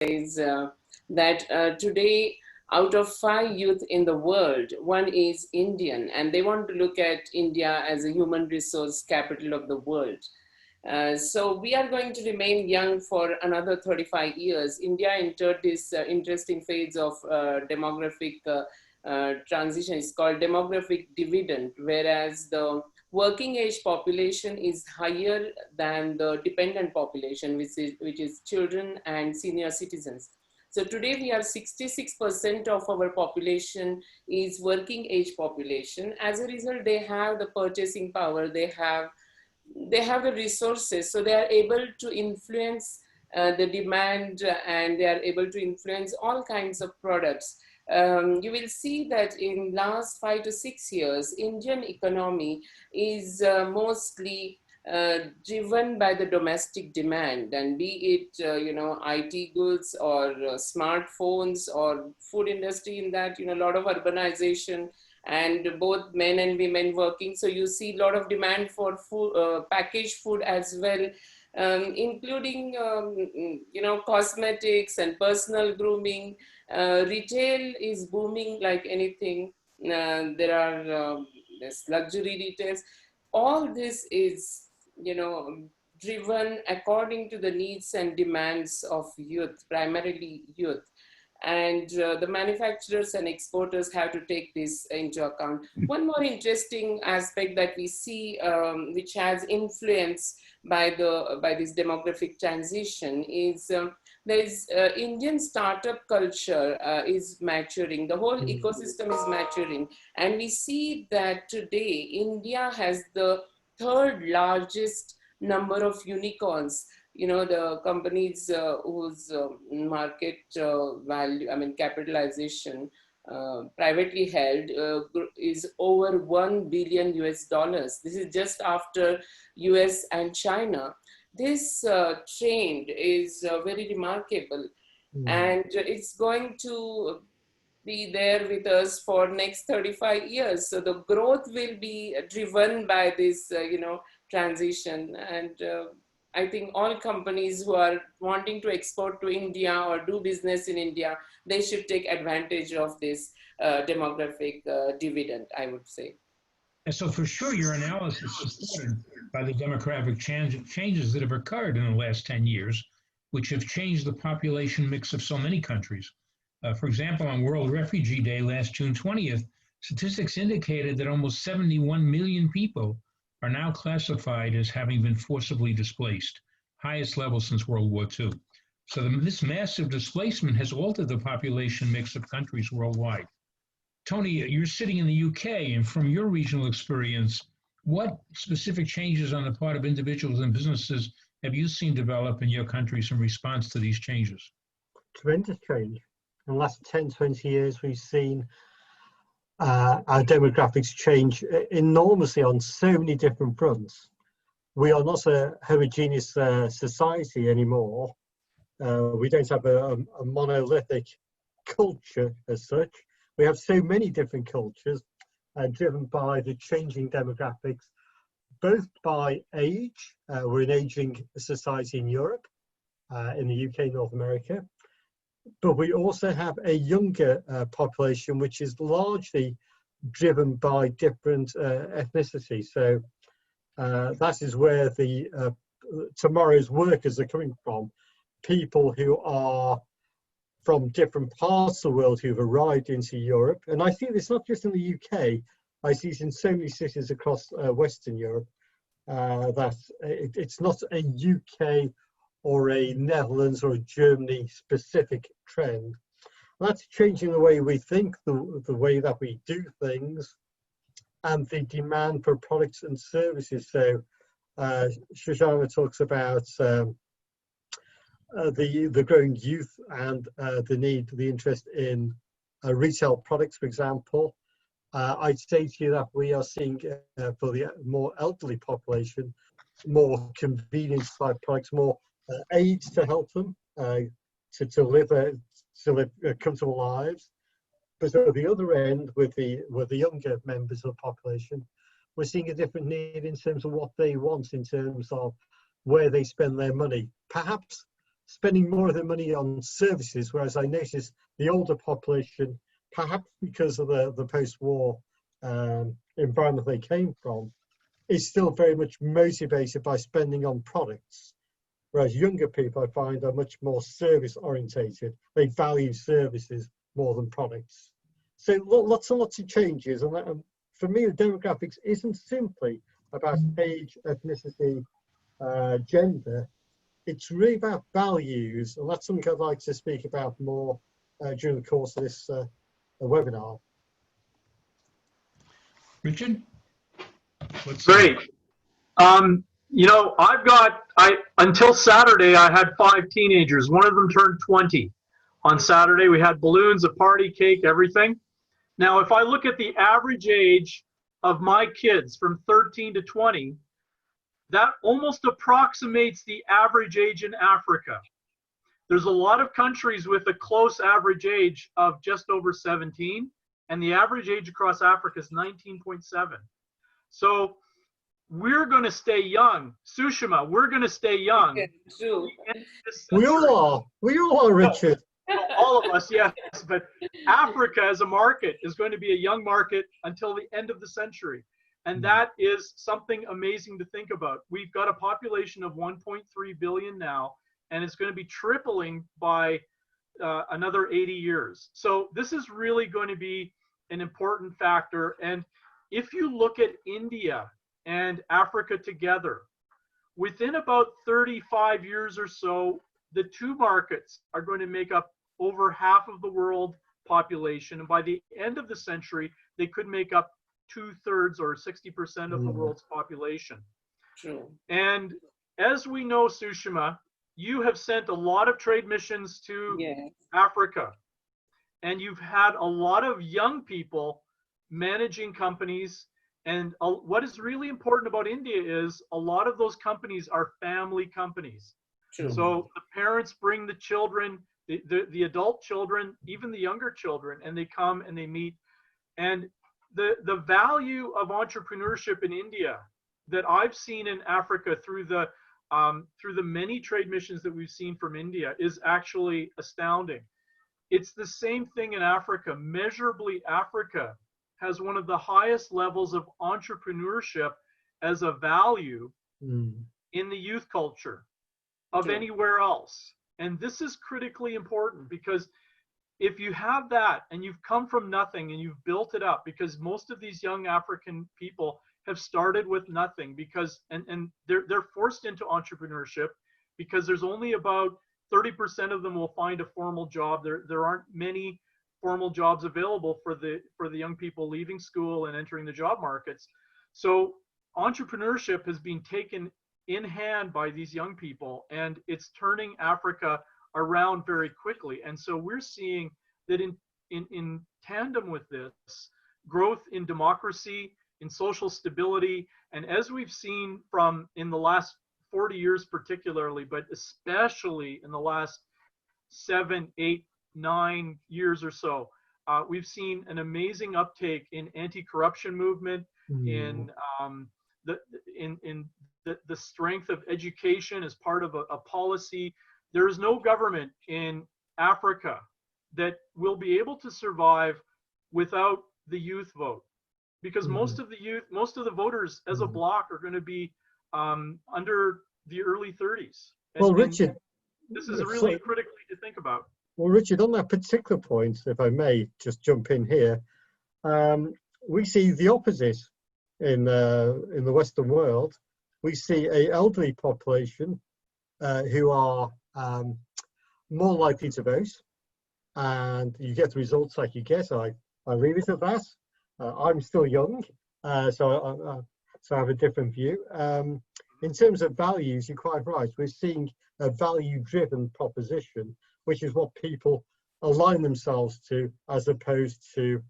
says that today, out of 5 youth in the world, one is Indian, and they want to look at India as a human resource capital of the world. So we are going to remain young for another 35 years. India entered this interesting phase of demographic transition. It's called demographic dividend, whereas the working age population is higher than the dependent population, which is children and senior citizens. So today we have 66% of our population is working age population. As a result, they have the purchasing power, they have the resources, so they are able to influence the demand, and they are able to influence all kinds of products. You will see that in last 5 to 6 years, Indian economy is mostly driven by the domestic demand, and be it IT goods or smartphones or food industry. In that, a lot of urbanization and both men and women working, so you see a lot of demand for food, packaged food as well, including cosmetics and personal grooming. Retail is booming like anything. There are there's luxury retails. All this is driven according to the needs and demands of youth, primarily youth. And the manufacturers and exporters have to take this into account. One more interesting aspect that we see, which has influence by this demographic transition, is there is Indian startup culture is maturing. The whole ecosystem is maturing, and we see that today India has the third largest number of unicorns. The companies whose market value, capitalization, privately held, is over $1 billion. This is just after US and China. This trend is very remarkable, and it's going to be there with us for next 35 years. So the growth will be driven by this, transition. And I think all companies who are wanting to export to India or do business in India, they should take advantage of this demographic dividend, I would say. And so for sure, your analysis is supported by the demographic changes that have occurred in the last 10 years, which have changed the population mix of so many countries. For example, on World Refugee Day last June 20th, statistics indicated that almost 71 million people are now classified as having been forcibly displaced, highest level since World War II. So this massive displacement has altered the population mix of countries worldwide. Tony, you're sitting in the UK, and from your regional experience, what specific changes on the part of individuals and businesses have you seen develop in your countries in response to these changes? Tremendous change. In the last 10, 20 years, we've seen our demographics change enormously on so many different fronts. We are not a homogeneous society anymore. We don't have a monolithic culture as such. We have so many different cultures driven by the changing demographics, both by age. We're an aging society in Europe, in the UK, North America. But we also have a younger population, which is largely driven by different ethnicities. So that is where the tomorrow's workers are coming from. People who are from different parts of the world who've arrived into Europe. And I see this not just in the UK, I see it in so many cities across Western Europe, that it's not a UK or a Netherlands or a Germany specific trend. That's changing the way we think, the way that we do things, and the demand for products and services. So Sushama talks about the growing youth and the interest in retail products, for example. I'd say to you that we are seeing for the more elderly population, more convenience type products, more aids to help them to live comfortable lives. But at the other end, with the younger members of the population, we're seeing a different need in terms of what they want, in terms of where they spend their money. Perhaps spending more of their money on services, whereas I noticed the older population, perhaps because of the post-war environment they came from, is still very much motivated by spending on products. Whereas younger people, I find, are much more service orientated. They value services more than products. So lots and lots of changes. And for me, the demographics isn't simply about age, ethnicity, gender. It's really about values. And that's something I'd like to speak about more during the course of this webinar. Richard? Great. You know, until Saturday, I had 5 teenagers. One of them turned 20. On Saturday, we had balloons, a party, cake, everything. Now, if I look at the average age of my kids from 13 to 20, that almost approximates the average age in Africa. There's a lot of countries with a close average age of just over 17, and the average age across Africa is 19.7. So we're going to stay young. Sushama, we're going to stay young. Yeah, true. We all are, Richard. All of us, yes. But Africa as a market is going to be a young market until the end of the century. And that is something amazing to think about. We've got a population of 1.3 billion now, and it's going to be tripling by another 80 years. So this is really going to be an important factor. And if you look at India and Africa together, within about 35 years or so, the two markets are going to make up over half of the world population. And by the end of the century, they could make up 2/3 or 60% of the world's population. True. And as we know, Sushama, you have sent a lot of trade missions to Africa. And you've had a lot of young people managing companies. And what is really important about India is a lot of those companies are family companies. True. So the parents bring the children, the adult children, even the younger children, and they come and they meet. And the value of entrepreneurship in India that I've seen in Africa through the many trade missions that we've seen from India is actually astounding. It's the same thing in Africa. Measurably, Africa has one of the highest levels of entrepreneurship as a value in the youth culture of anywhere else. And this is critically important, because if you have that and you've come from nothing and you've built it up, because most of these young African people have started with nothing, because and they're forced into entrepreneurship because there's only about 30% of them will find a formal job. There aren't many formal jobs available for the young people leaving school and entering the job markets. So entrepreneurship has been taken in hand by these young people, and it's turning Africa around very quickly. And so we're seeing that in tandem with this, growth in democracy, in social stability, and as we've seen from in the last 40 years particularly, but especially in the last 7, 8, 9 years or so, we've seen an amazing uptake in anti-corruption movement, in the strength of education as part of a policy. There is no government in Africa that will be able to survive without the youth vote, because most of the voters as a bloc are going to be under the early 30s. Well, Richard, this is really critically to think about. Well, Richard, on that particular point, if I may just jump in here, we see the opposite in the Western world. We see an elderly population who are more likely to vote, and you get the results like you get. I leave it at that. I'm still young, so I have a different view. In terms of values, you're quite right. We're seeing a value-driven proposition, which is what people align themselves to, as opposed to,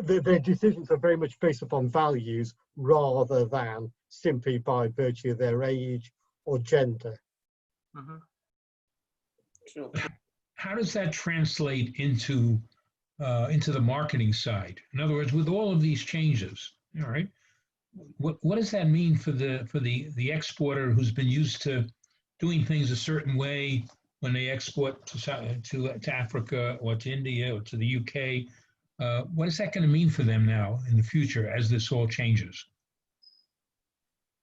their decisions are very much based upon values rather than simply by virtue of their age or gender. True. How does that translate into the marketing side? In other words, with all of these changes, all right, what does that mean for the exporter who's been used to doing things a certain way when they export to Africa or to India or to the UK? What is that going to mean for them now in the future as this all changes?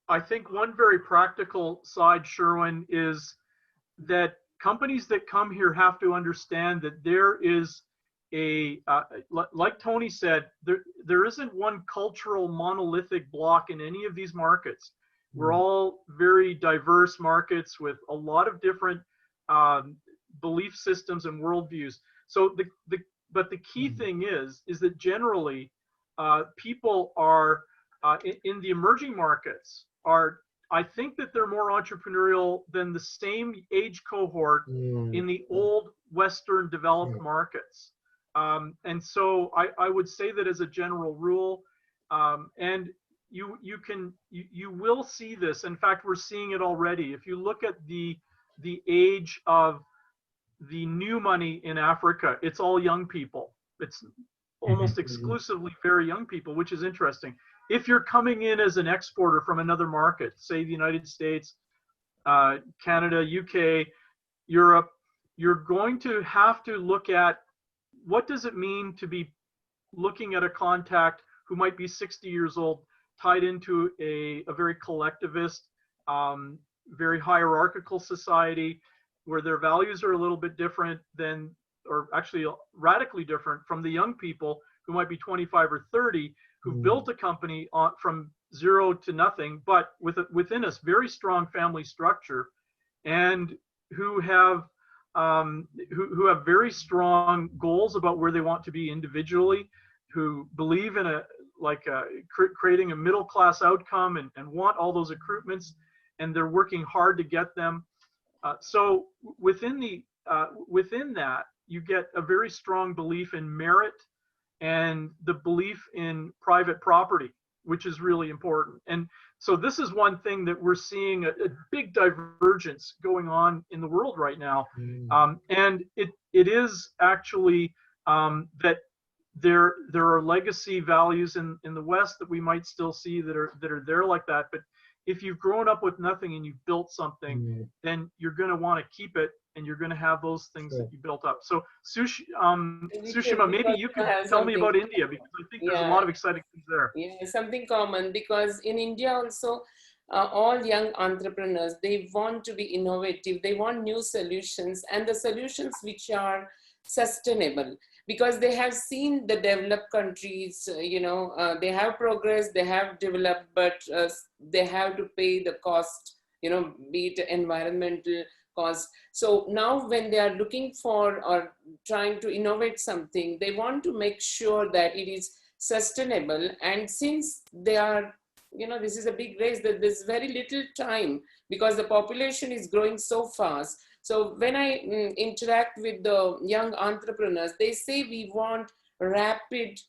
I think one very practical side, Sherwin, is that companies that come here have to understand that there is like Tony said, there isn't one cultural monolithic block in any of these markets. We're all very diverse markets with a lot of different belief systems and worldviews. So but the key thing is that generally people are in the emerging markets I think that they're more entrepreneurial than the same age cohort in the old Western developed markets. And so I would say that as a general rule, and you will see this. In fact, we're seeing it already. If you look at the age of the new money in Africa, it's all young people. It's almost exclusively very young people, which is interesting. If you're coming in as an exporter from another market, say the United States, Canada, UK, Europe, you're going to have to look at what does it mean to be looking at a contact who might be 60 years old, tied into a very collectivist, very hierarchical society where their values are a little bit different than, or actually radically different from the young people who might be 25 or 30, who built a company from zero to nothing, but within a very strong family structure, and who have very strong goals about where they want to be individually, who believe in creating a middle class outcome and want all those accruements, and they're working hard to get them. So within that, you get a very strong belief in merit and the belief in private property, which is really important. And so this is one thing that we're seeing a big divergence going on in the world right now. And it is actually that there are legacy values in the West that we might still see that are there like that. But if you've grown up with nothing and you've built something, then you're going to want to keep it, and you're going to have those things that you built up. So Sushama, maybe you could tell me about India, because I think there's a lot of exciting things there. Yeah, something common, because in India also, all young entrepreneurs, they want to be innovative, they want new solutions, and the solutions which are sustainable, because they have seen the developed countries, they have progressed, they have developed, but they have to pay the cost, be it environmental cost. So now when they are looking for or trying to innovate something, they want to make sure that it is sustainable. And since they are, this is a big race, that there's very little time, because the population is growing so fast. So when I interact with the young entrepreneurs, they say we want rapid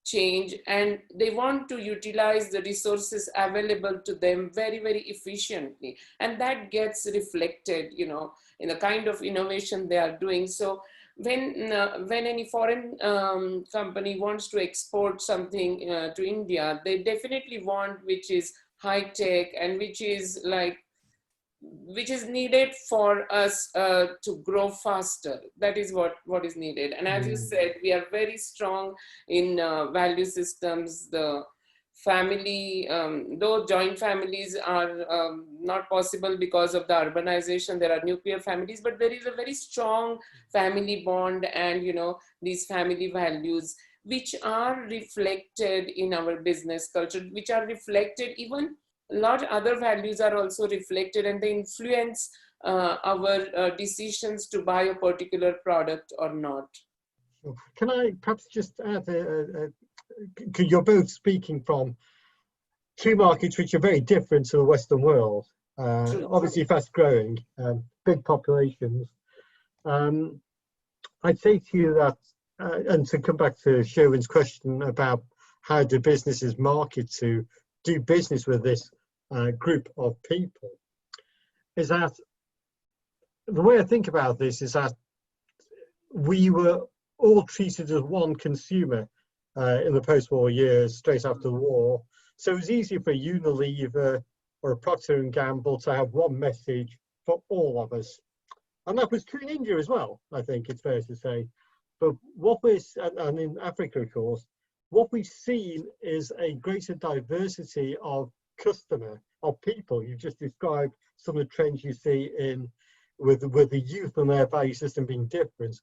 change, and they want to utilize the resources available to them very, very efficiently. And that gets reflected, in the kind of innovation they are doing. So when any foreign company wants to export something to India, they definitely want which is high tech and which is needed for us to grow faster. That is what is needed. And as you said, we are very strong in value systems. The family, though joint families are not possible because of the urbanization, there are nuclear families, but there is a very strong family bond and, these family values, which are reflected in our business culture, which are reflected even a lot other values are also reflected, and they influence our decisions to buy a particular product or not. Can I perhaps just add, you're both speaking from two markets which are very different to the Western world, obviously fast growing, big populations. I'd say to you that, and to come back to Sherwin's question about how do businesses market to do business with this group of people, is that the way I think about this is that we were all treated as one consumer in the post-war years, straight after the war. So it's easy for Unilever or a Procter and Gamble to have one message for all of us. And that was true in India as well, I think it's fair to say. But and in Africa, of course, what we've seen is a greater diversity of of people. You've just described some of the trends you see with the youth and their value system being different.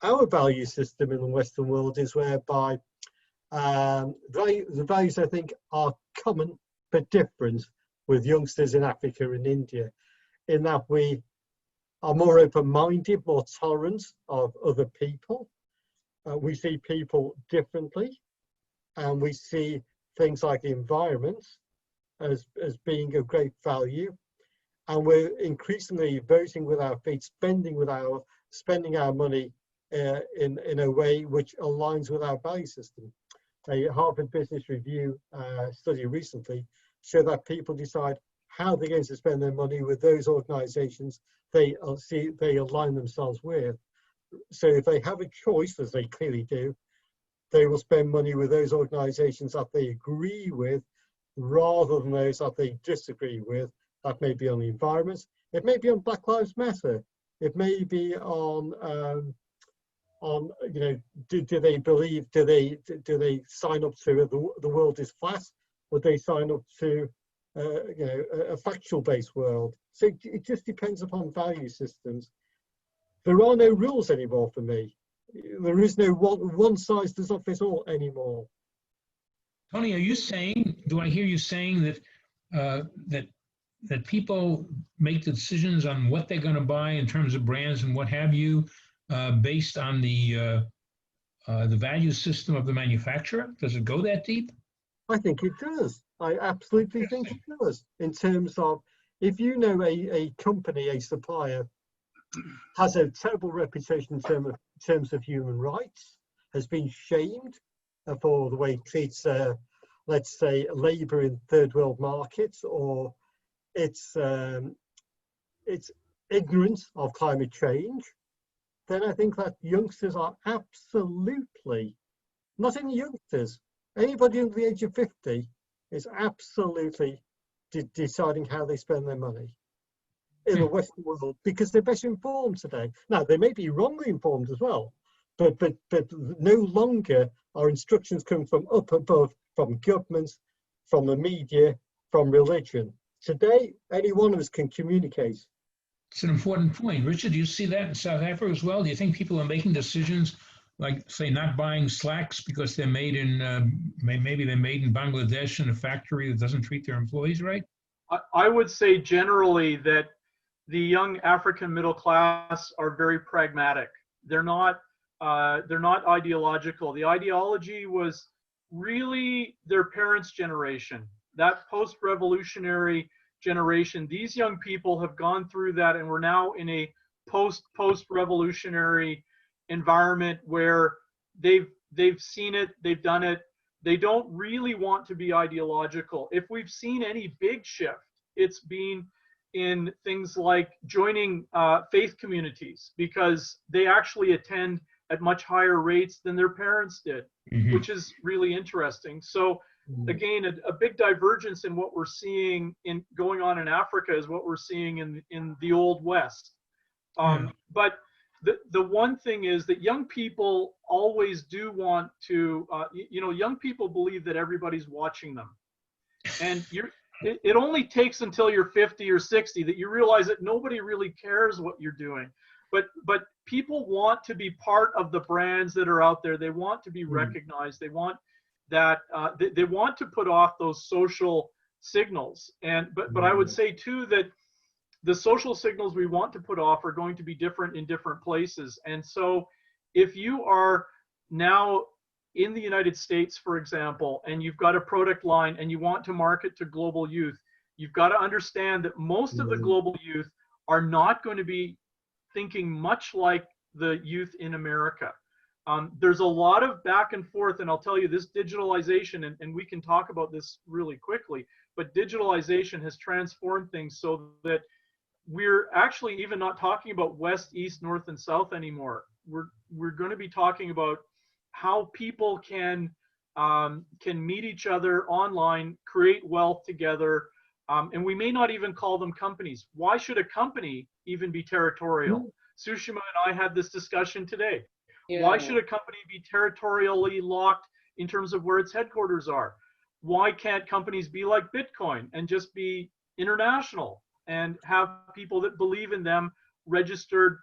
Our value system in the Western world is whereby the values, I think, are common but different with youngsters in Africa and India, in that we are more open-minded, more tolerant of other people. We see people differently, and we see things like the environment as being of great value. And we're increasingly voting with our feet, spending our money in a way which aligns with our value system. A Harvard Business Review study recently showed that people decide how they're going to spend their money with those organizations they align themselves with. So if they have a choice, as they clearly do, they will spend money with those organizations that they agree with rather than those that they disagree with. That may be on the environment, it may be on Black Lives Matter, it may be on do they believe, do they sign up to the world is flat, would they sign up to a factual based world? So it just depends upon value systems. There are no rules anymore for me. There is no one size does not fit all anymore. Tony, do I hear you saying that people make the decisions on what they're going to buy in terms of brands and what have you, based on the value system of the manufacturer? Does it go that deep? I think it does. I absolutely think it does. In terms of, if you know a company, a supplier, has a terrible reputation in terms of human rights, has been shamed for the way it treats, let's say, labour in third world markets, or its ignorance of climate change, then I think that youngsters are absolutely, not only youngsters, anybody under the age of 50 is absolutely deciding how they spend their money in the Western world, because they're better informed today. Now, they may be wrongly informed as well, but no longer are instructions coming from up above, from governments, from the media, from religion. Today, any one of us can communicate. It's an important point. Richard, do you see that in South Africa as well? Do you think people are making decisions like, say, not buying slacks because they're made in, maybe they're made in Bangladesh in a factory that doesn't treat their employees right? I would say generally that the young African middle class are very pragmatic. They're not ideological. The ideology was really their parents' generation, that post-revolutionary generation. These young people have gone through that, and we're now in a post-revolutionary environment where they've seen it, they've done it. They don't really want to be ideological. If we've seen any big shift, it's been in things like joining faith communities, because they actually attend at much higher rates than their parents did, which is really interesting. So again, a big divergence in what we're seeing in going on in Africa is what we're seeing in the Old West. But the one thing is that young people always do want to, young people believe that everybody's watching them. And it only takes until you're 50 or 60 that you realize that nobody really cares what you're doing. But people want to be part of the brands that are out there. They want to be recognized. They want that. They want to put off those social signals. But I would say too that the social signals we want to put off are going to be different in different places. And so if you are now in the United States, for example, and you've got a product line and you want to market to global youth, you've got to understand that most of the global youth are not going to be thinking much like the youth in America. There's a lot of back and forth, and I'll tell you, this digitalization, and we can talk about this really quickly, but digitalization has transformed things so that we're actually even not talking about West, East, North, and South anymore. We're going to be talking about how people can can meet each other online, create wealth together, and we may not even call them companies. Why should a company even be territorial? Sushama and I had this discussion today. Why should a company be territorially locked in terms of where its headquarters are? Why can't companies be like Bitcoin and just be international and have people that believe in them registered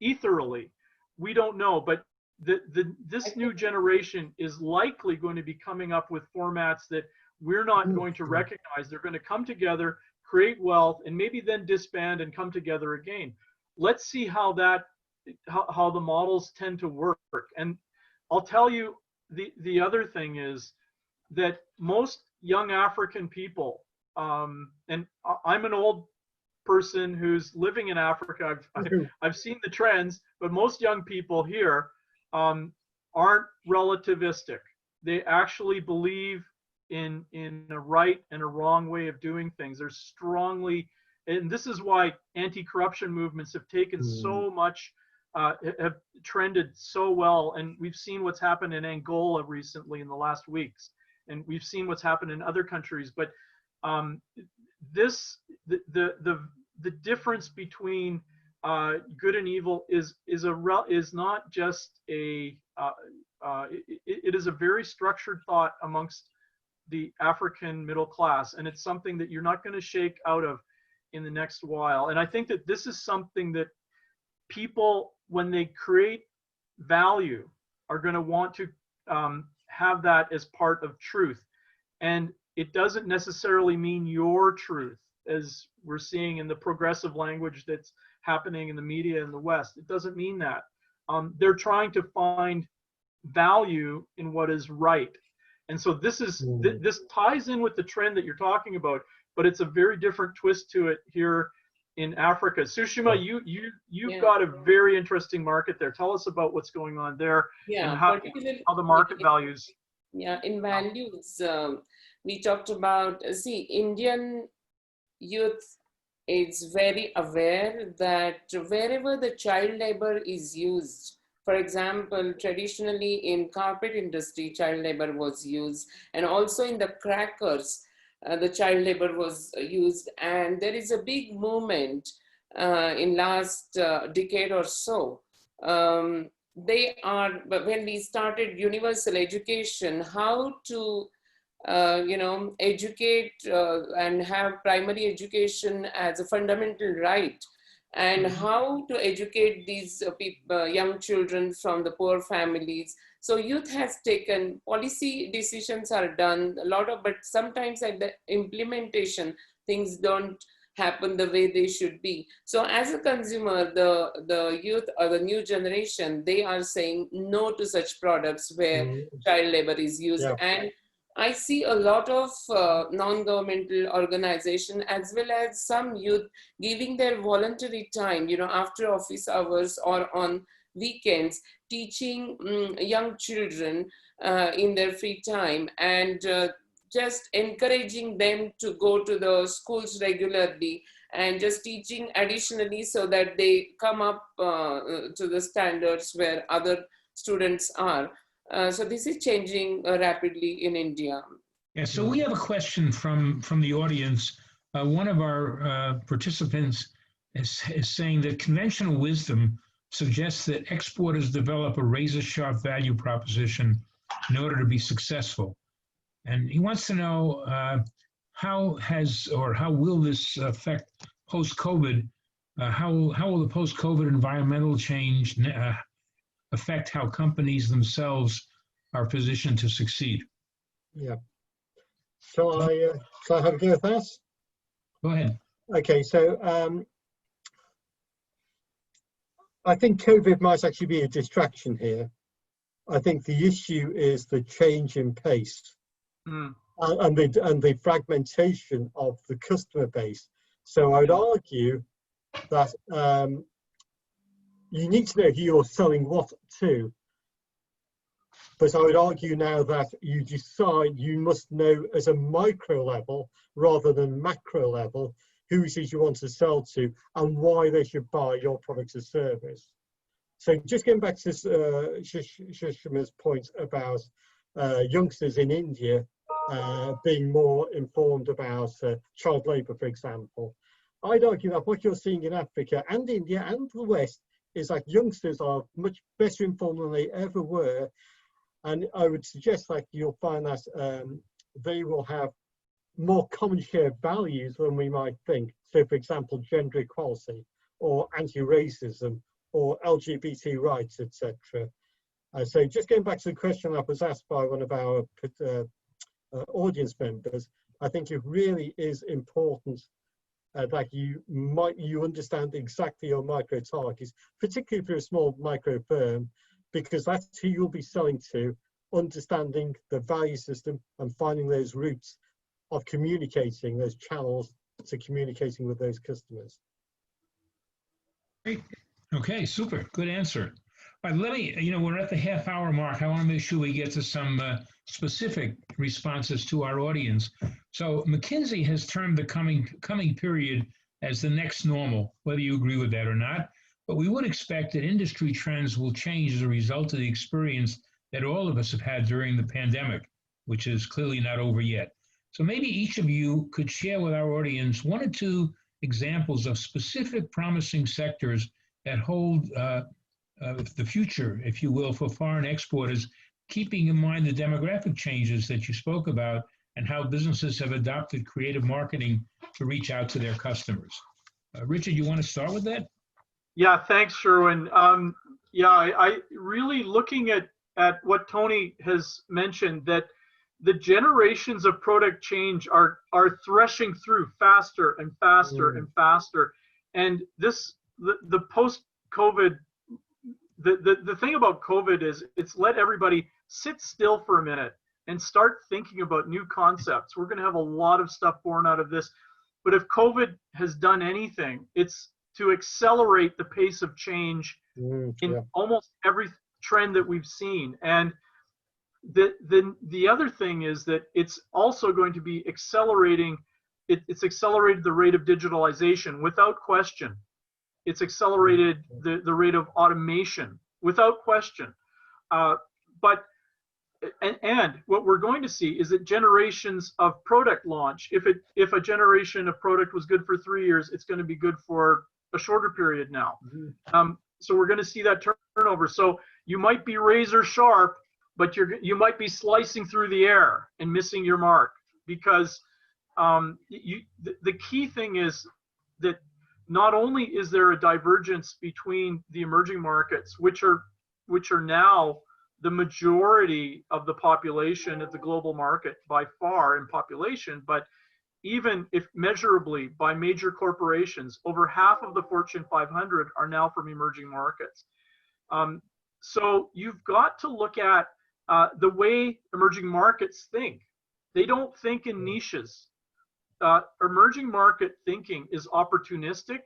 etherally? We don't know, but this new generation is likely going to be coming up with formats that we're not going to recognize. They're going to come together, create wealth, and maybe then disband and come together again. Let's see how the models tend to work. And I'll tell you, the other thing is that most young African people, and I'm an old person who's living in Africa. I've seen the trends, but most young people here aren't relativistic. They actually believe in a right and a wrong way of doing things. They're strongly, and this is why anti-corruption movements have taken so much, have trended so well. And we've seen what's happened in Angola recently in the last weeks, and we've seen what's happened in other countries. But the difference between good and evil is not just it is a very structured thought amongst the African middle class, and it's something that you're not going to shake out of in the next while. And I think that this is something that people, when they create value, are going to want to have that as part of truth. And it doesn't necessarily mean your truth, as we're seeing in the progressive language that's happening in the media in the West. It doesn't mean that. They're trying to find value in what is right. And so this ties in with the trend that you're talking about, but it's a very different twist to it here in Africa. Sushama, you've got a very interesting market there. Tell us about what's going on there and how the market values. Yeah, in values, we talked about, see, Indian youth is very aware that wherever the child labor is used, for example, traditionally in carpet industry, child labor was used, and also in the crackers, the child labor was used. And there is a big movement in last decade or so. When we started universal education, how to educate and have primary education as a fundamental right, and how to educate these young children from the poor families. So youth has taken, policy decisions are done a lot of, but sometimes at the implementation, things don't happen the way they should be. So as a consumer, the youth or the new generation, they are saying no to such products where child labor is used. And I see a lot of non-governmental organization as well as some youth giving their voluntary time, after office hours or on weekends, teaching young children in their free time, and just encouraging them to go to the schools regularly and just teaching additionally so that they come up to the standards where other students are. So this is changing rapidly in India. Yeah, so we have a question from the audience. One of our participants is saying that conventional wisdom suggests that exporters develop a razor-sharp value proposition in order to be successful. And he wants to know how will this affect post-COVID? How will the post-COVID environmental change affect how companies themselves are positioned to succeed? Yeah. Shall I have a go at that? Go ahead. Okay, so I think COVID might actually be a distraction here. I think the issue is the change in pace and the fragmentation of the customer base. So I would argue that you need to know who you're selling what to. But I would argue now that you must know as a micro level rather than macro level who it is you want to sell to and why they should buy your products or service. So just getting back to Sushama's point about youngsters in India being more informed about child labour, for example. I'd argue that what you're seeing in Africa and India and the West is that youngsters are much better informed than they ever were. And I would suggest that you'll find that they will have more common shared values than we might think. So, for example, gender equality or anti-racism or LGBT rights, etc. So just going back to the question that was asked by one of our audience members, I think it really is important that you understand exactly your micro targets, particularly if you're a small micro firm, because that's who you'll be selling to, understanding the value system and finding those routes of communicating, those channels to communicating with those customers. Great. Okay, super. Good answer. All right, let me, we're at the half-hour mark. I want to make sure we get to some specific responses to our audience. So McKinsey has termed the coming period as the next normal, whether you agree with that or not. But we would expect that industry trends will change as a result of the experience that all of us have had during the pandemic, which is clearly not over yet. So maybe each of you could share with our audience one or two examples of specific promising sectors that hold the future, if you will, for foreign exporters, keeping in mind the demographic changes that you spoke about and how businesses have adopted creative marketing to reach out to their customers. Richard, you want to start with that? Yeah, thanks, Sherwin. Yeah, I really looking at what Tony has mentioned, that the generations of product change are threshing through faster and faster and faster. And the post-COVID, the thing about COVID is it's let everybody sit still for a minute and start thinking about new concepts. We're going to have a lot of stuff born out of this. But if COVID has done anything, it's to accelerate the pace of change in almost every trend that we've seen. And the other thing is that it's also going to be accelerating, it's accelerated the rate of digitalization without question. It's accelerated the rate of automation without question. But what we're going to see is that generations of product launch, if a generation of product was good for 3 years, it's going to be good for a shorter period now. So we're going to see that turnover. So you might be razor sharp, but you might be slicing through the air and missing your mark, because the key thing is that not only is there a divergence between the emerging markets, which are now the majority of the population of the global market by far in population, but even if measurably by major corporations, over half of the Fortune 500 are now from emerging markets. So you've got to look at the way emerging markets think. They don't think in niches. Emerging market thinking is opportunistic.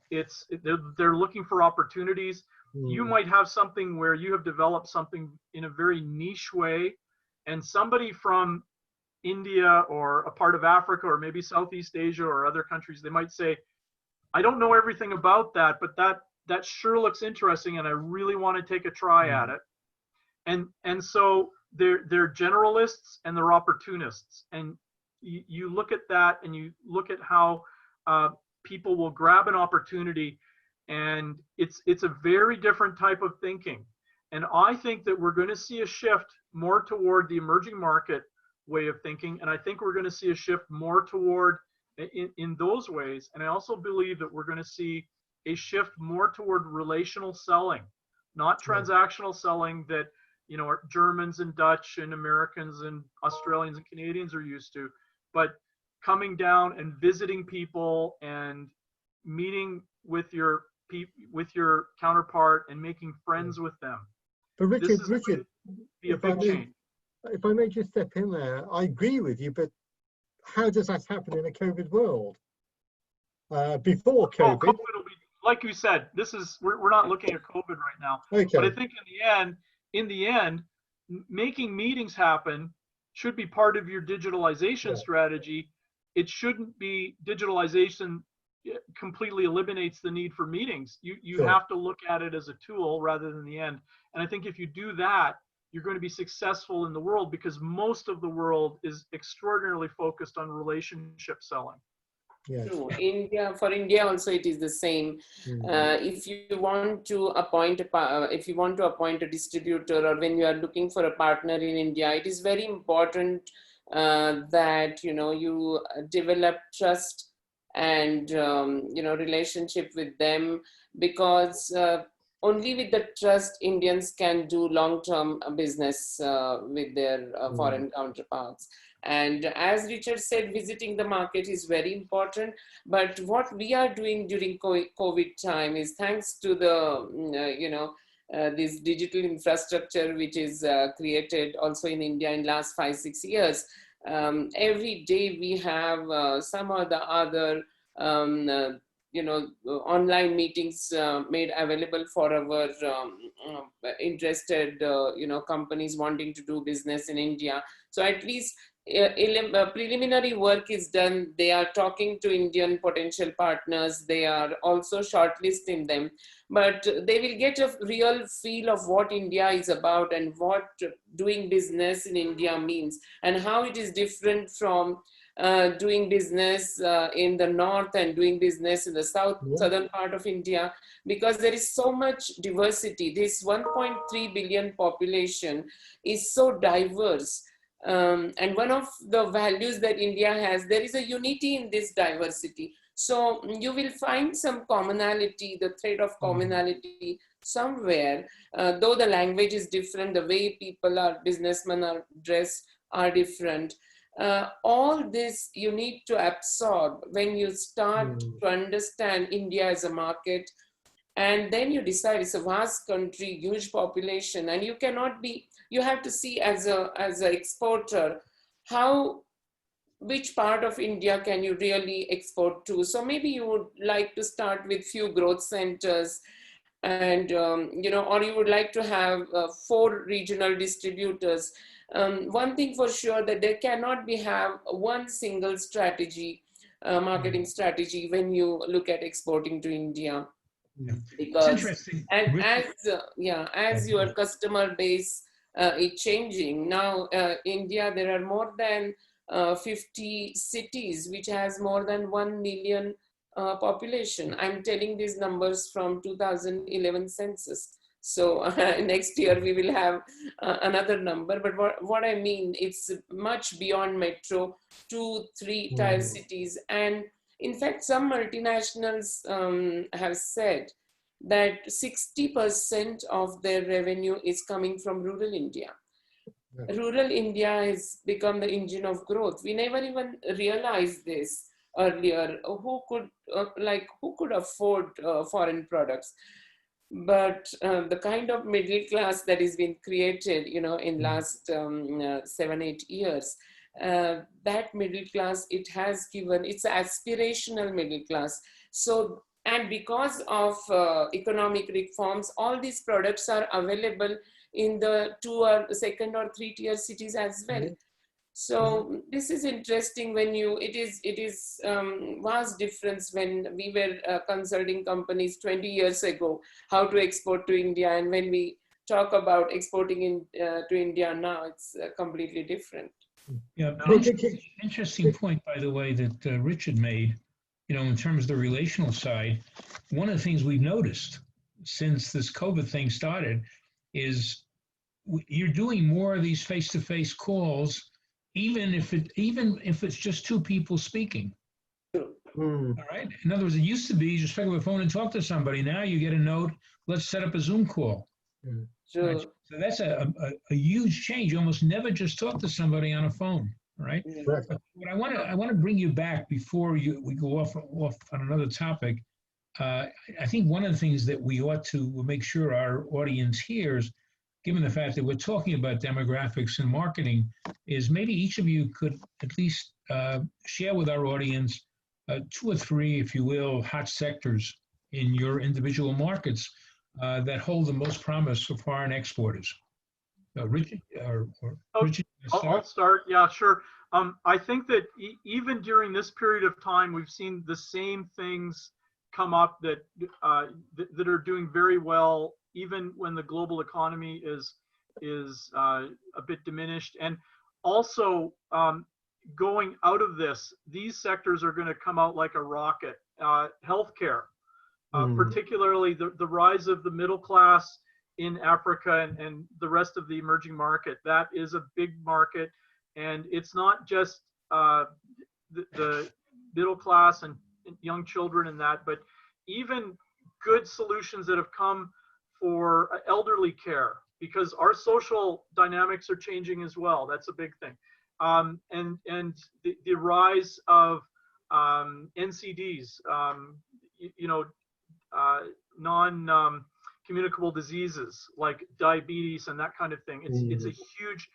They're looking for opportunities. You might have something where you have developed something in a very niche way, and somebody from India or a part of Africa or maybe Southeast Asia or other countries, they might say, I don't know everything about that, but that sure looks interesting and I really want to take a try at it. And so they're generalists and they're opportunists. And you look at that and you look at how people will grab an opportunity, and it's a very different type of thinking. And I think that we're going to see a shift more toward the emerging market way of thinking, and I think we're going to see a shift more toward in those ways. And I also believe that we're going to see a shift more toward relational selling, not transactional selling that Germans and Dutch and Americans and Australians and Canadians are used to, but coming down and visiting people and meeting with your counterpart and making friends with them. But Richard, be a big change. If I may just step in there, I agree with you, but how does that happen in a COVID world? Before COVID, COVID will be, like you said, we're not looking at COVID right now. Okay. But I think in the end, making meetings happen should be part of your digitalization strategy. It shouldn't be digitalization completely eliminates the need for meetings. You have to look at it as a tool rather than the end. And I think if you do that, you're going to be successful in the world, because most of the world is extraordinarily focused on relationship selling. Yes. True. For India also it is the same. If you want to appoint if you want to appoint a distributor, or when you are looking for a partner in India, it is very important that you develop trust and relationship with them, because only with the trust Indians can do long-term business with their foreign counterparts. And as Richard said, visiting the market is very important. But what we are doing during COVID time is, thanks to the, this digital infrastructure which is created also in India in last 5-6 years. Every day we have some or the other, online meetings made available for our interested, companies wanting to do business in India. So at least preliminary work is done. They are talking to Indian potential partners. They are also shortlisting them, but they will get a real feel of what India is about and what doing business in India means, and how it is different from doing business in the north and doing business in the southern part of India, because there is so much diversity. This 1.3 billion population is so diverse. And one of the values that India has, there is a unity in this diversity. So you will find some commonality, the thread of commonality somewhere, though the language is different, the way people are, businessmen are dressed are different. All this you need to absorb when you start to understand India as a market. And then you decide, it's a vast country, huge population, and you cannot be, you have to see as a exporter, which part of India can you really export to. So maybe you would like to start with few growth centers, and or you would like to have 4 regional distributors. One thing for sure, that there cannot be have one single strategy, marketing strategy, when you look at exporting to India. Yeah. It's Because interesting. as your customer base is changing now, India, there are more than 50 cities which has more than 1 million population. I'm telling these numbers from 2011 census. So next year we will have another number. But what I mean, it's much beyond metro, 2-3 tier cities. And in fact, some multinationals have said that 60% of their revenue is coming from rural India. Rural India has become the engine of growth. We never even realized this earlier. Who could afford foreign products? But the kind of middle class that has been created, in last 7-8 years, that middle class, it has given, it's aspirational middle class. So, and because of economic reforms, all these products are available in the 2 or 2nd or 3 tier cities as well. So this is interesting when it is vast difference when we were consulting companies 20 years ago, how to export to India. And when we talk about exporting to India now, it's completely different. Yeah, interesting point, by the way, that Richard made, in terms of the relational side. One of the things we've noticed since this COVID thing started is you're doing more of these face-to-face calls, even if it's just 2 people speaking. All right. In other words, it used to be you just pick up the phone and talk to somebody. Now you get a note. Let's set up a Zoom call. Sure. Right? So that's a huge change. You almost never just talk to somebody on a phone. Right. But I want to bring you back before we go off on another topic. I think one of the things that we ought to make sure our audience hears, given the fact that we're talking about demographics and marketing, is maybe each of you could at least share with our audience 2 or 3, if you will, hot sectors in your individual markets that hold the most promise for foreign exporters. Richard, Richard, I'll start. Yeah, sure. I think that even during this period of time, we've seen the same things come up that are doing very well, even when the global economy is is a bit diminished. And also, going out of this, these sectors are going to come out like a rocket. Healthcare, particularly the rise of the middle class in Africa and the rest of the emerging market. That is a big market, and it's not just the middle class and young children and that, but even good solutions that have come for elderly care, because our social dynamics are changing as well. That's a big thing. And the rise of NCDs, non-communicable diseases like diabetes and that kind of thing. It's a huge,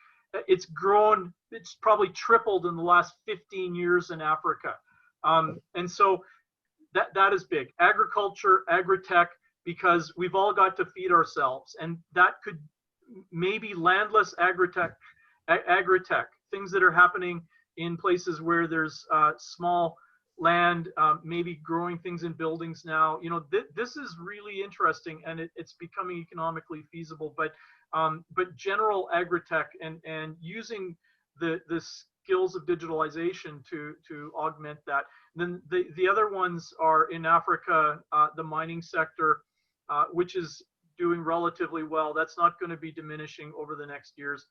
it's grown, it's probably tripled in the last 15 years in Africa. And so that is big. Agriculture, agri-tech, because we've all got to feed ourselves, and that could maybe landless agri-tech, things that are happening in places where there's small land, maybe growing things in buildings now. This is really interesting, and it's becoming economically feasible. But general agri-tech and using the skills of digitalization to augment that. Then the other ones are in Africa, the mining sector, which is doing relatively well. That's not going to be diminishing over the next years.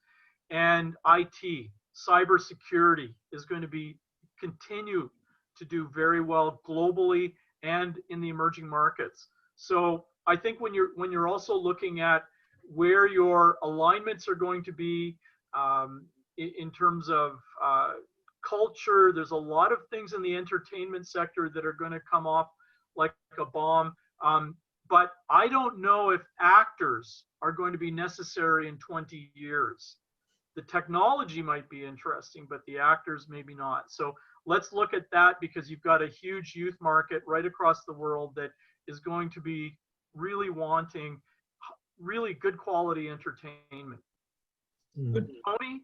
And IT, cybersecurity is going to continue to do very well globally and in the emerging markets. So I think when you're also looking at where your alignments are going to be in terms of culture, there's a lot of things in the entertainment sector that are going to come off like a bomb. But I don't know if actors are going to be necessary in 20 years. The technology might be interesting, but the actors maybe not. So let's look at that, because you've got a huge youth market right across the world that is going to be really wanting really good quality entertainment. Tony?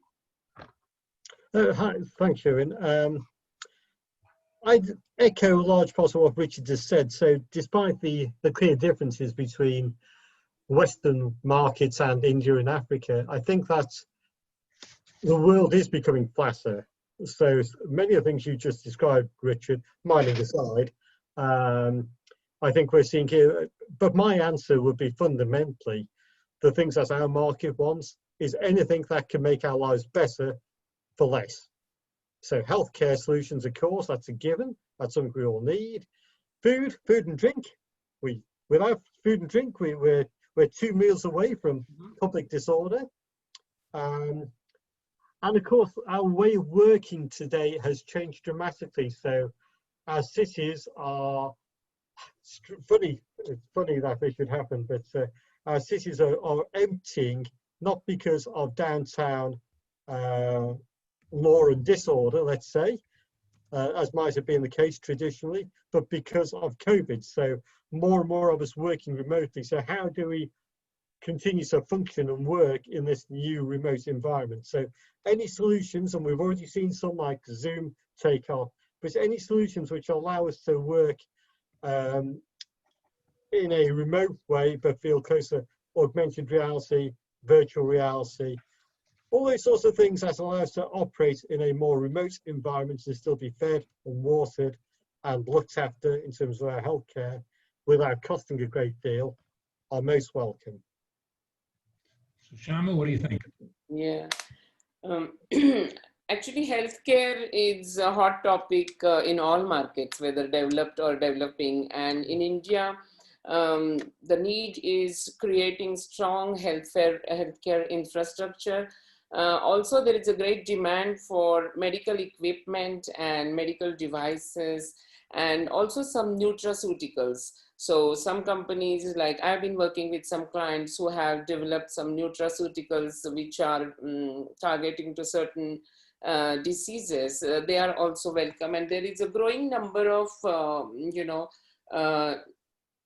Hi, thanks, Ewan. I'd echo a large part of what Richard just said. So despite the clear differences between Western markets and India and Africa, I think that the world is becoming flatter. So many of the things you just described, Richard, mining aside, I think we're seeing here, but my answer would be fundamentally, the things that our market wants is anything that can make our lives better for less. So healthcare solutions, of course, that's a given. That's something we all need. Food and drink. Without food and drink, we're 2 meals away from public disorder. And of course, our way of working today has changed dramatically. So our cities are funny. It's funny that this should happen, but our cities are emptying, not because of downtown law and disorder, let's say, as might have been the case traditionally, but because of COVID. So more and more of us working remotely. So how do we continue to function and work in this new remote environment? So any solutions, and we've already seen some like Zoom take off, but any solutions which allow us to work in a remote way, but feel closer, augmented reality, virtual reality, all those sorts of things that allow us to operate in a more remote environment and still be fed and watered and looked after in terms of our healthcare without costing a great deal are most welcome. Sushama, what do you think? Yeah. Actually, healthcare is a hot topic in all markets, whether developed or developing. And in India, the need is creating strong healthcare infrastructure. Also, there is a great demand for medical equipment and medical devices, and also some nutraceuticals. So some companies, like I've been working with some clients who have developed some nutraceuticals which are targeting to certain diseases. They are also welcome, and there is a growing number of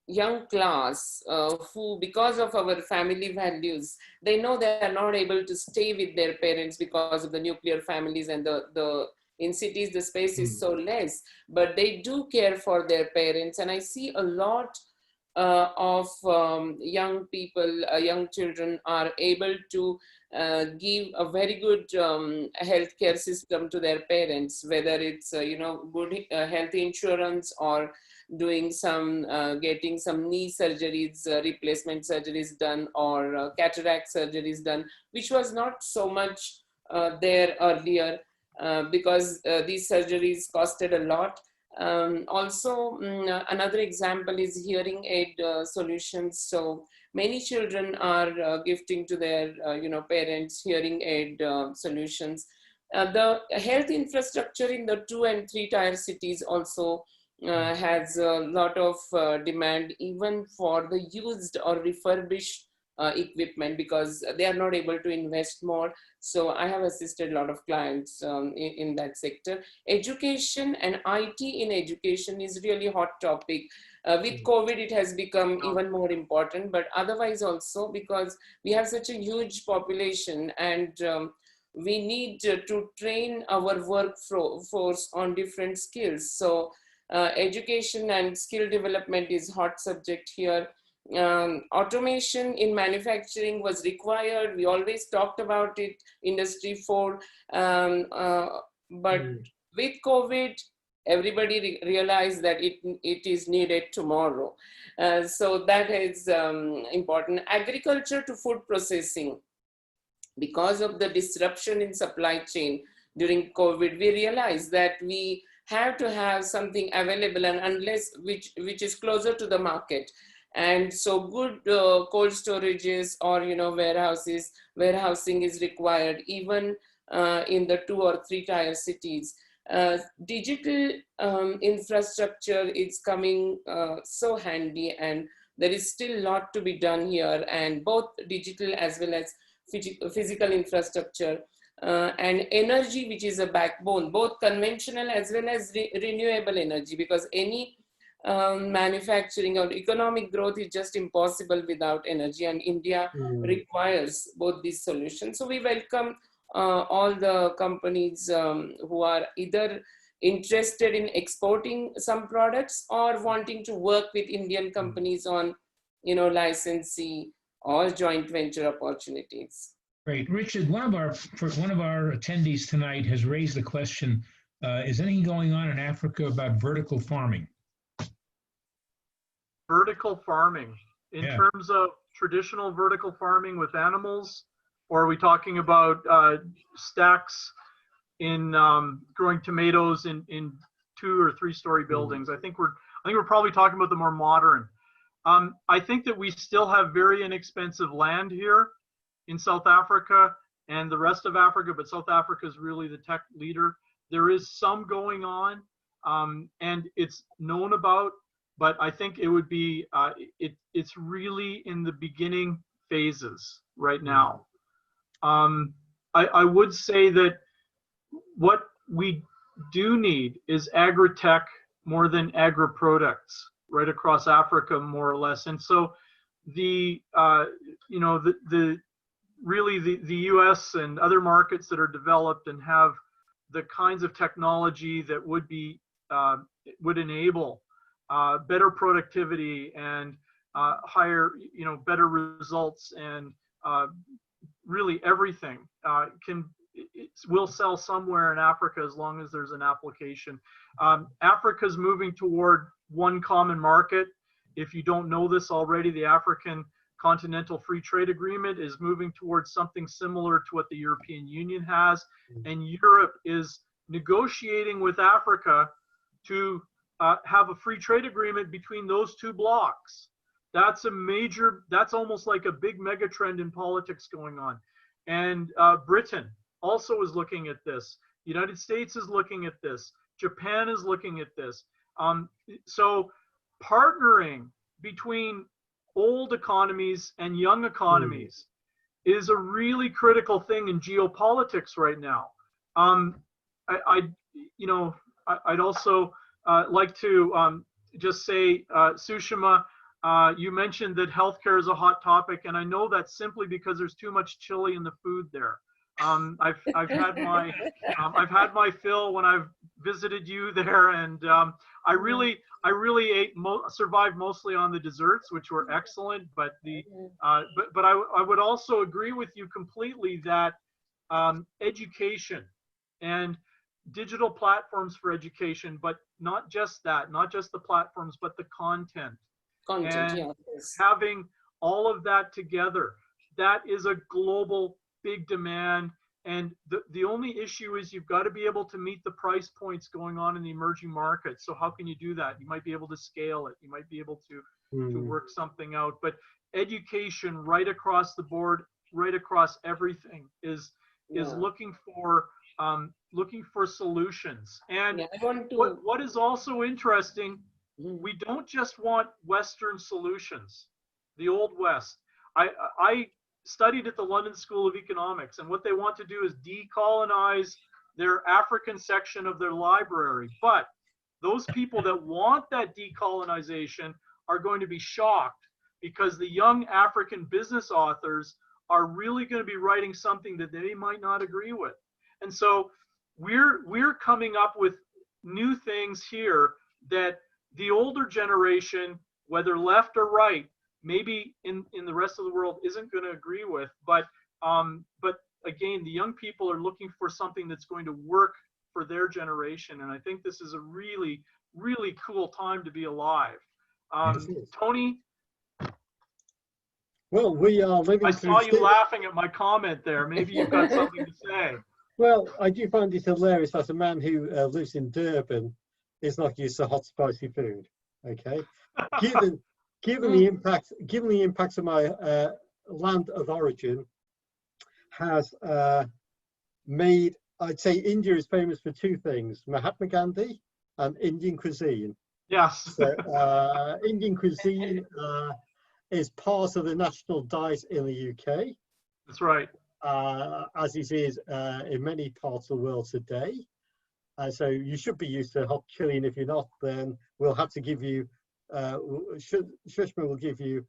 young class who, because of our family values, they know they are not able to stay with their parents because of the nuclear families, and the in cities the space is so less, but they do care for their parents. And I see a lot of young people, young children are able to give a very good healthcare system to their parents, whether it's good health insurance or doing some getting some knee surgeries, replacement surgeries done, or cataract surgeries done, which was not so much there earlier, because these surgeries costed a lot. Also, another example is hearing aid solutions. So many children are gifting to their parents hearing aid solutions. The health infrastructure in the 2 and 3 tier cities also has a lot of demand, even for the used or refurbished equipment, because they are not able to invest more. So I have assisted a lot of clients in that sector. Education and IT in education is really hot topic. With COVID, it has become even more important, but otherwise also because we have such a huge population, and we need to train our workforce on different skills. So education and skill development is hot subject here. Automation in manufacturing was required. We always talked about it, Industry 4. But with COVID, everybody realized that it is needed tomorrow. So that is important. Agriculture to food processing. Because of the disruption in supply chain during COVID, we realized that we have to have something available, and unless which is closer to the market. And so good cold storages or warehousing is required, even in the 2 or 3 tier cities. Digital infrastructure is coming so handy, and there is still a lot to be done here, and both digital as well as physical infrastructure. And energy, which is a backbone, both conventional as well as renewable energy, because any manufacturing or economic growth is just impossible without energy, and India requires both these solutions. So we welcome all the companies who are either interested in exporting some products or wanting to work with Indian companies on licensee or joint venture opportunities. Great. Richard, one of our attendees tonight has raised the question, is anything going on in Africa about vertical farming? Vertical farming, in terms of traditional vertical farming with animals, or are we talking about stacks in growing tomatoes in 2 or 3 story buildings? I think we're probably talking about the more modern. I think that we still have very inexpensive land here in South Africa and the rest of Africa, but South Africa is really the tech leader. There is some going on, and it's known about, but I think it would be, it's really in the beginning phases right now. I would say that what we do need is agri-tech more than agri-products right across Africa, more or less. And so the US and other markets that are developed and have the kinds of technology that would enable better productivity and higher, better results, and really everything will sell somewhere in Africa as long as there's an application. Africa's moving toward one common market. If you don't know this already, the African Continental Free Trade Agreement is moving towards something similar to what the European Union has, and Europe is negotiating with Africa to have a free trade agreement between those 2 blocks. That's almost like a big megatrend in politics going on. And Britain also is looking at this. The United States is looking at this. Japan is looking at this. So partnering between old economies and young economies is a really critical thing in geopolitics right now. I'd also like to just say, Sushama, you mentioned that healthcare is a hot topic, and I know that's simply because there's too much chili in the food there. I've had my fill when I've visited you there, and I really survived mostly on the desserts, which were excellent. But I would also agree with you completely that education and digital platforms for education, but not just that, not just the platforms, but the content. And yes. having all of that together, that is a global big demand. And the only issue is you've got to be able to meet the price points going on in the emerging markets. So how can you do that? You might be able to scale it. You might be able to work something out. But education right across the board, right across everything is looking for solutions. And what is also interesting, we don't just want Western solutions, the old West. I studied at the London School of Economics, and what they want to do is decolonize their African section of their library. But those people that want that decolonization are going to be shocked, because the young African business authors are really going to be writing something that they might not agree with. And so we're coming up with new things here that the older generation, whether left or right, maybe in the rest of the world isn't going to agree with. But again, the young people are looking for something that's going to work for their generation. And I think this is a really, really cool time to be alive. Tony? Well, we are living. I saw you laughing at my comment there. Maybe you've got something to say. Well, I do find it hilarious that a man who lives in Durban is not used to hot, spicy food. Okay, given the impacts of my land of origin has made, I'd say, India is famous for two things: Mahatma Gandhi and Indian cuisine. Yes. So, Indian cuisine is part of the national diet in the UK. That's right. As it is in many parts of the world today. So you should be used to hot chili, and if you're not, then we'll have to give you, Sushma will give you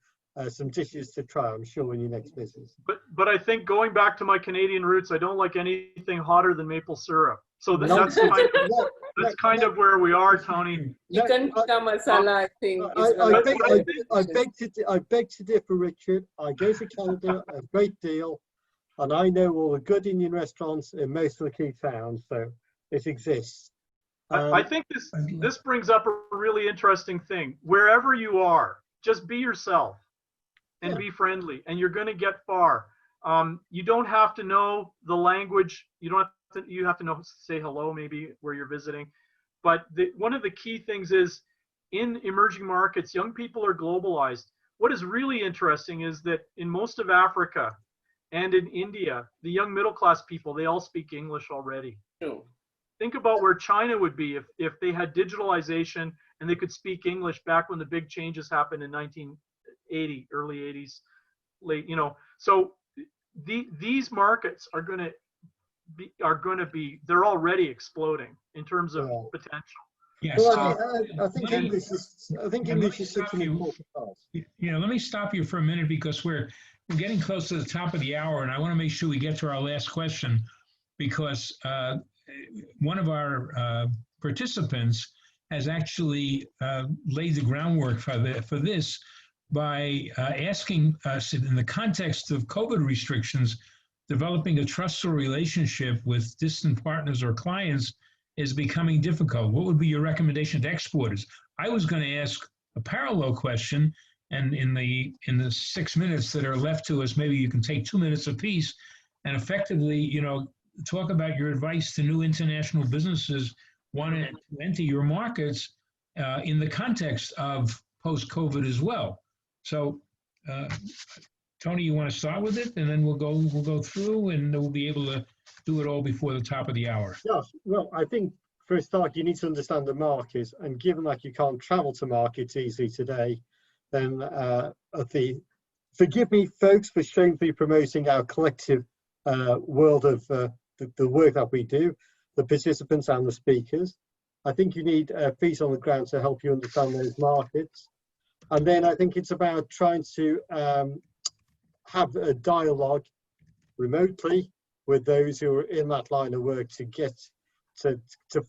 some dishes to try, I'm sure, when your next visit. But I think, going back to my Canadian roots, I don't like anything hotter than maple syrup. So that's kind of where we are, Tony. Chicken tikka masala, I think. I beg to differ, Richard. I go to Canada a great deal, and I know all the good Indian restaurants in most of the key towns, so it exists. I think this brings up a really interesting thing. Wherever you are, just be yourself and be friendly, and you're going to get far. You don't have to know the language. You have to know, say hello maybe where you're visiting. But one of the key things is, in emerging markets, young people are globalized. What is really interesting is that in most of Africa and in India, the young middle class people, they all speak English already. True. Think about where China would be if they had digitalization and they could speak English back when the big changes happened in 1980, early 80s, late, So these markets are going to be, they're already exploding in terms of potential. Yes. Well, I think English is such an important part. Let me stop you for a minute, because we're getting close to the top of the hour, and I want to make sure we get to our last question, because one of our participants has actually laid the groundwork for this by asking us, in the context of COVID restrictions, developing a trustful relationship with distant partners or clients is becoming difficult. What would be your recommendation to exporters? I was going to ask a parallel question, and in the 6 minutes that are left to us, maybe you can take 2 minutes apiece and effectively, talk about your advice to new international businesses wanting to enter your markets in the context of post-COVID as well. So, Tony, you want to start with it, and then we'll go through, and we'll be able to do it all before the top of the hour. Yes, well, I think for a start, you need to understand the market, and given that you can't travel to markets easily today, then forgive me, folks, for shamefully promoting our collective world of the work that we do, the participants and the speakers. I think you need feet on the ground to help you understand those markets. And then I think it's about trying to have a dialogue remotely with those who are in that line of work to get to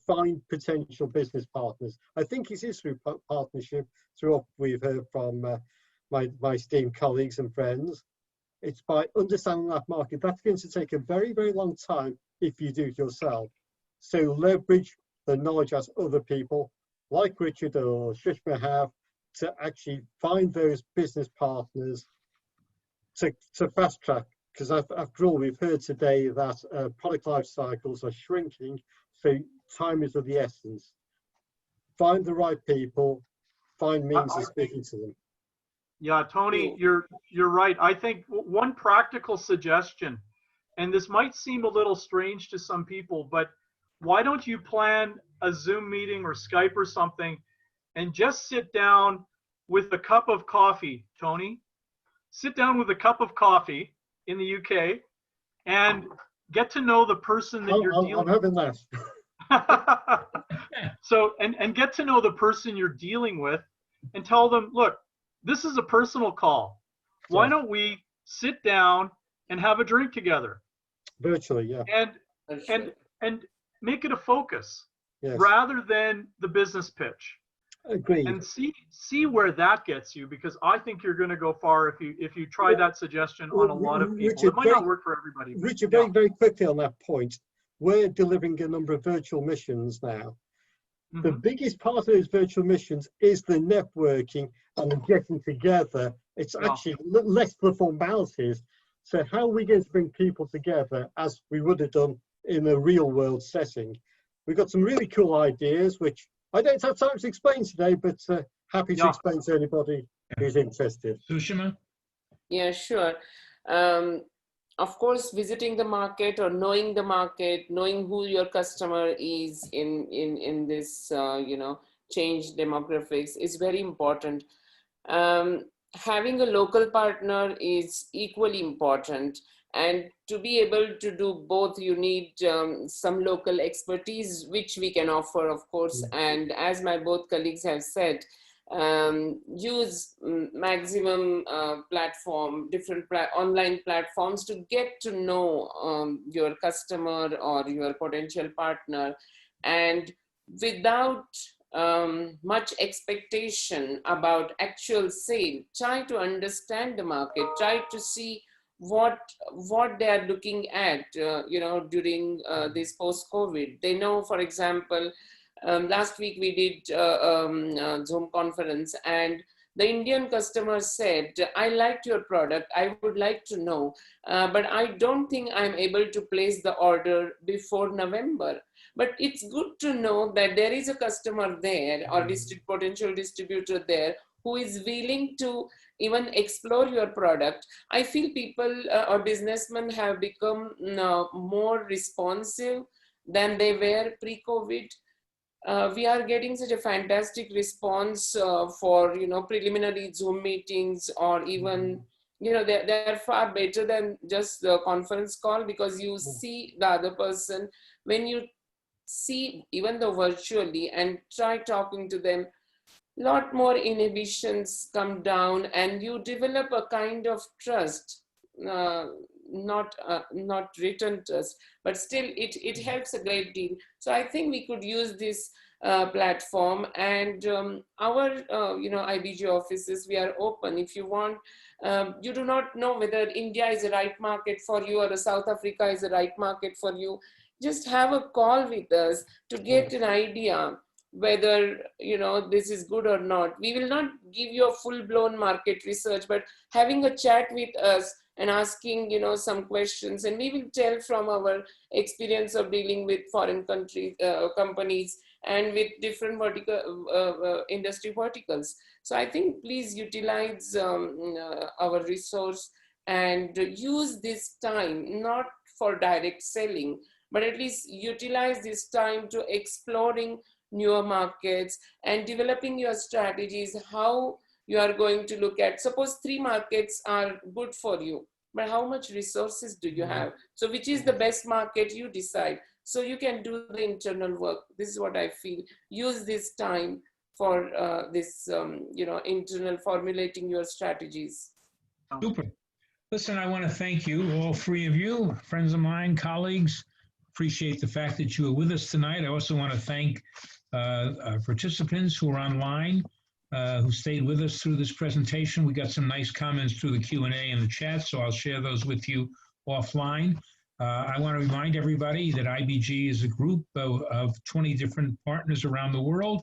find potential business partners. I think it is through partnership, through what we've heard from my esteemed colleagues and friends. It's by understanding that market. That's going to take a very, very long time if you do it yourself. So leverage the knowledge as other people like Richard or Sushma have to actually find those business partners to fast track. Because after all, we've heard today that product life cycles are shrinking, so time is of the essence. Find the right people, find means of speaking to them. Yeah, Tony, you're right. I think one practical suggestion, and this might seem a little strange to some people, but why don't you plan a Zoom meeting or Skype or something and just sit down with a cup of coffee, Tony? Sit down with a cup of coffee in the UK and get to know the person that you're dealing with. I'm having that. So, and get to know the person you're dealing with and tell them, look, this is a personal call. Why don't we sit down and have a drink together? Virtually, yeah. And make it a focus, yes, rather than the business pitch. Agreed. And see where that gets you, because I think you're going to go far if you try that suggestion on a lot of people. Richard, it might not work for everybody. Richard, very quickly on that point, we're delivering a number of virtual missions now. The biggest part of those virtual missions is the networking and the getting together. It's actually less the formalities. So how are we going to bring people together as we would have done in a real world setting? We've got some really cool ideas, which I don't have time to explain today, but happy to explain to anybody who's interested. Sushama? Yeah, sure. Of course, visiting the market or knowing the market, knowing who your customer is in this, changed demographics is very important. Having a local partner is equally important. And to be able to do both, you need some local expertise, which we can offer, of course. And as my both colleagues have said, use maximum platform, different online platforms to get to know your customer or your potential partner. And without much expectation about actual sale, try to understand the market, try to see what they are looking at, during this post-COVID. They know, for example, last week we did Zoom conference, and the Indian customer said, I liked your product, I would like to know, but I don't think I'm able to place the order before November. But it's good to know that there is a customer there or potential distributor there who is willing to even explore your product. I feel people or businessmen have become more responsive than they were pre-COVID. We are getting such a fantastic response for, preliminary Zoom meetings, or even, they're far better than just the conference call, because you see the other person. When you see, even though virtually, and try talking to them, lot more inhibitions come down, and you develop a kind of trust, not written trust, but still it helps a great deal. So I think we could use this platform, and our IBG offices, we are open. If you want, you do not know whether India is the right market for you or South Africa is the right market for you, just have a call with us to get an idea whether this is good or not. We will not give you a full-blown market research, but having a chat with us and asking some questions, and we will tell from our experience of dealing with foreign companies and with different industry verticals. So I think please utilize our resource and use this time not for direct selling, but at least utilize this time to exploring newer markets and developing your strategies, how you are going to look at, suppose 3 markets are good for you, but how much resources do you have? So which is the best market, you decide. So you can do the internal work. This is what I feel. Use this time for this, internal formulating your strategies. Super. Listen, I want to thank you, all three of you, friends of mine, colleagues. Appreciate the fact that you are with us tonight. I also want to thank our participants who are online, who stayed with us through this presentation. We got some nice comments through the Q&A and the chat, so I'll share those with you offline. I want to remind everybody that IBG is a group of 20 different partners around the world.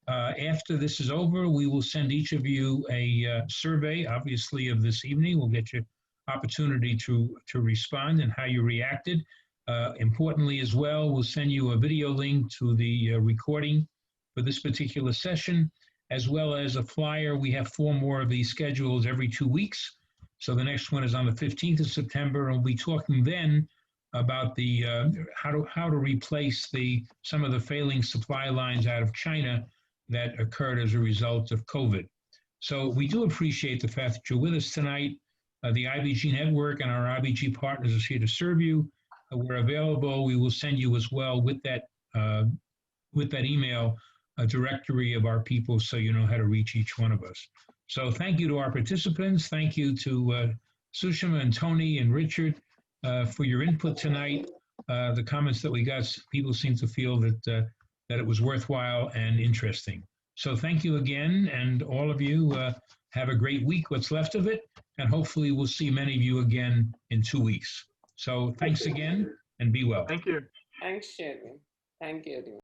After this is over, we will send each of you a survey, obviously, of this evening. We'll get you opportunity to respond and how you reacted. Importantly as well, we'll send you a video link to the recording for this particular session, as well as a flyer. We have 4 more of these scheduled every 2 weeks. So the next one is on the 15th of September, and we'll be talking then about the how to replace some of the failing supply lines out of China that occurred as a result of COVID. So we do appreciate the fact that you're with us tonight. The IBG network and our IBG partners is here to serve you. We're available. We will send you as well with that email a directory of our people so you know how to reach each one of us. So thank you to our participants. Thank you to Sushama and Tony and Richard for your input tonight. The comments that we got, people seem to feel that it was worthwhile and interesting. So thank you again, and all of you have a great week, what's left of it, and hopefully we'll see many of you again in 2 weeks. So thanks again, and be well. Thank you. Thanks, Sherwin. Thank you, everyone.